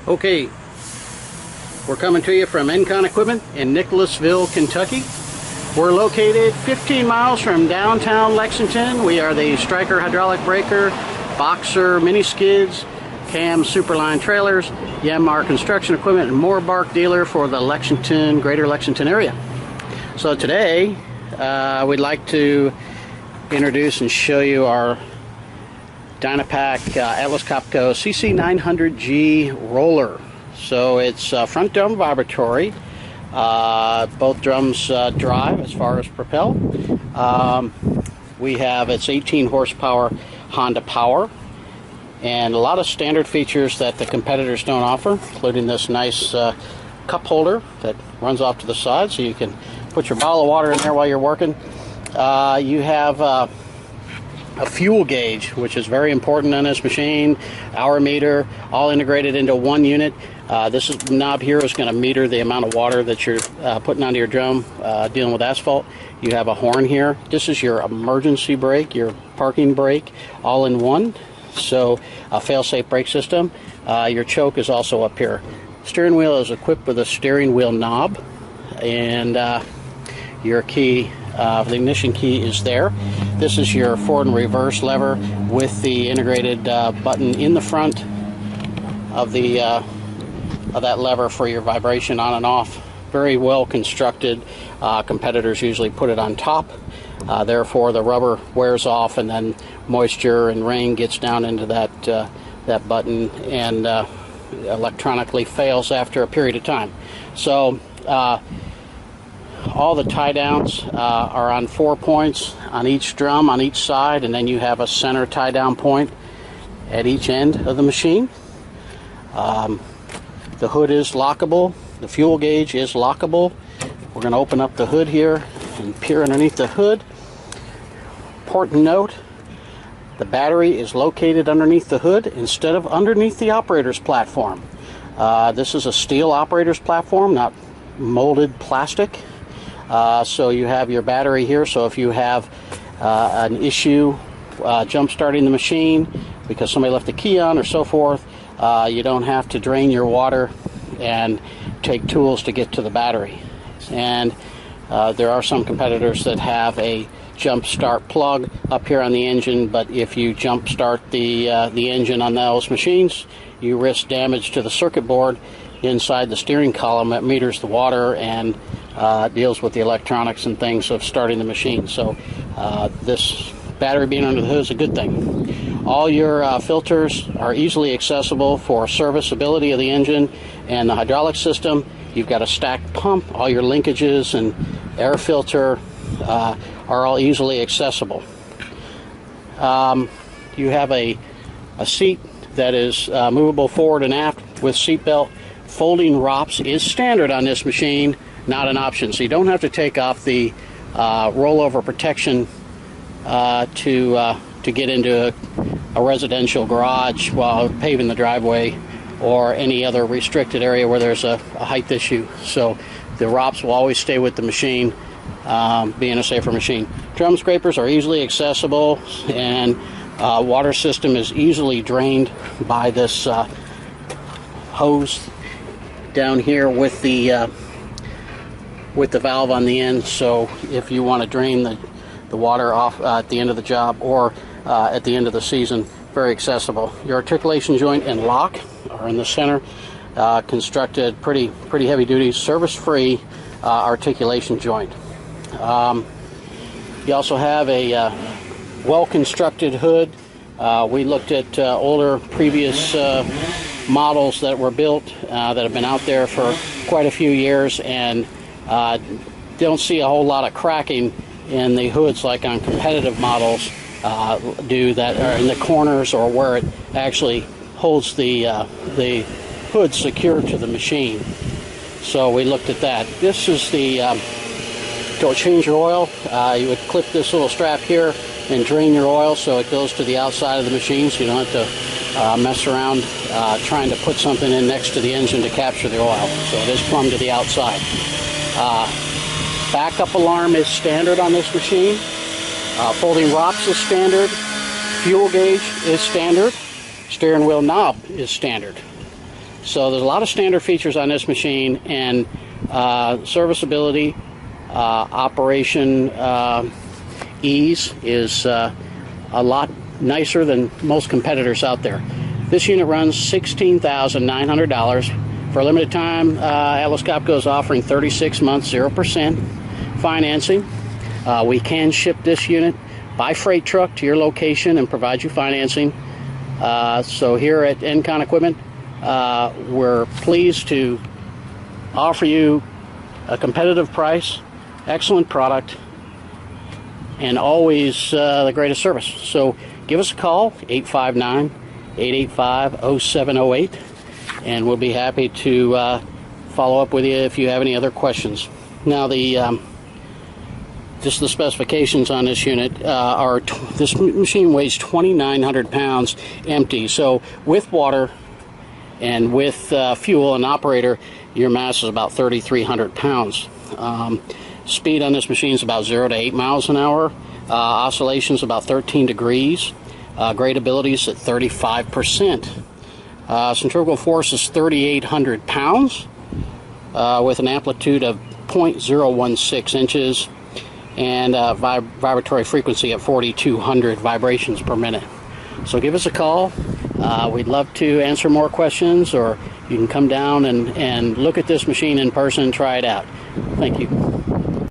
Okay, we're coming to you from NCON Equipment in Nicholasville, Kentucky. We're located 15 miles from downtown Lexington. We are the Striker hydraulic breaker, Boxer mini skids, Cam Superline trailers, Yanmar construction equipment, and more bark dealer for the Lexington, greater Lexington area. So today, we'd like to introduce and show you our DYNAPAC Atlas Copco CC900G roller. So it's front drum vibratory. Both drums drive as far as propel. We have its 18 horsepower Honda power and a lot of standard features that the competitors don't offer, including this nice cup holder that runs off to the side so you can put your bottle of water in there while you're working. You have a fuel gauge, which is very important on this machine, hour meter, all integrated into one unit. This knob here is going to meter the amount of water that you're putting onto your drum dealing with asphalt. You have a horn here. This is your emergency brake, your parking brake, all in one. So a fail-safe brake system. Your choke is also up here. Steering wheel is equipped with a steering wheel knob, and your key, the ignition key, is there. This is your forward and reverse lever with the integrated button in the front of that lever for your vibration on and off. Very well constructed. Competitors usually put it on top. Therefore, the rubber wears off, and then moisture and rain gets down into that button and electronically fails after a period of time. So all the tie downs are on 4 points on each drum on each side, and then you have a center tie down point at each end of the machine. The hood is lockable. The fuel gauge is lockable. We're going to open up the hood here and peer underneath the hood. Important note, the battery is located underneath the hood instead of underneath the operator's platform. This is a steel operator's platform, not molded plastic. So you have your battery here, so if you have an issue jump starting the machine because somebody left the key on or so forth, you don't have to drain your water and take tools to get to the battery. And there are some competitors that have a jump start plug up here on the engine, but if you jump start the engine on those machines, you risk damage to the circuit board inside the steering column that meters the water and deals with the electronics and things of starting the machine. So this battery being under the hood is a good thing. All your filters are easily accessible for serviceability of the engine and the hydraulic system. You've got a stacked pump. All your linkages and air filter are all easily accessible. You have a seat that is movable forward and aft with seat belt. Folding ROPS is standard on this machine, not an option. So you don't have to take off the rollover protection to get into a residential garage while paving the driveway or any other restricted area where there's a height issue. So the ROPS will always stay with the machine, being a safer machine. Drum scrapers are easily accessible, and water system is easily drained by this hose down here with the valve on the end. So if you want to drain the water off at the end of the job or at the end of the season, very accessible. Your articulation joint and lock are in the center. Constructed pretty heavy duty, service-free articulation joint. You also have a well-constructed hood. We looked at older previous models that were built that have been out there for quite a few years, and don't see a whole lot of cracking in the hoods like on competitive models do, that are in the corners or where it actually holds the hood secure to the machine. So we looked at that. This is the to change your oil. You would clip this little strap here and drain your oil so it goes to the outside of the machine, so you don't have to mess around trying to put something in next to the engine to capture the oil. So it is plumb to the outside. Backup alarm is standard on this machine. Folding ROPS is standard. Fuel gauge is standard. Steering wheel knob is standard. So there's a lot of standard features on this machine, and serviceability, operation ease is a lot nicer than most competitors out there. This unit runs $16,900. For a limited time, Atlas Copco is offering 36 months, 0% financing. We can ship this unit by freight truck to your location and provide you financing. So here at NCON Equipment, we're pleased to offer you a competitive price, excellent product, and always the greatest service. So give us a call, 859-885-0708, and we'll be happy to follow up with you if you have any other questions. Now, just the specifications on this unit are, this machine weighs 2,900 pounds empty. So with water and with fuel and operator, your mass is about 3,300 pounds. Speed on this machine is about 0 to 8 miles an hour. Oscillations about 13 degrees. Gradability is at 35%. Centrifugal force is 3,800 pounds with an amplitude of 0.016 inches and vibratory frequency at 4,200 vibrations per minute. So give us a call. We'd love to answer more questions, or you can come down and look at this machine in person and try it out. Thank you.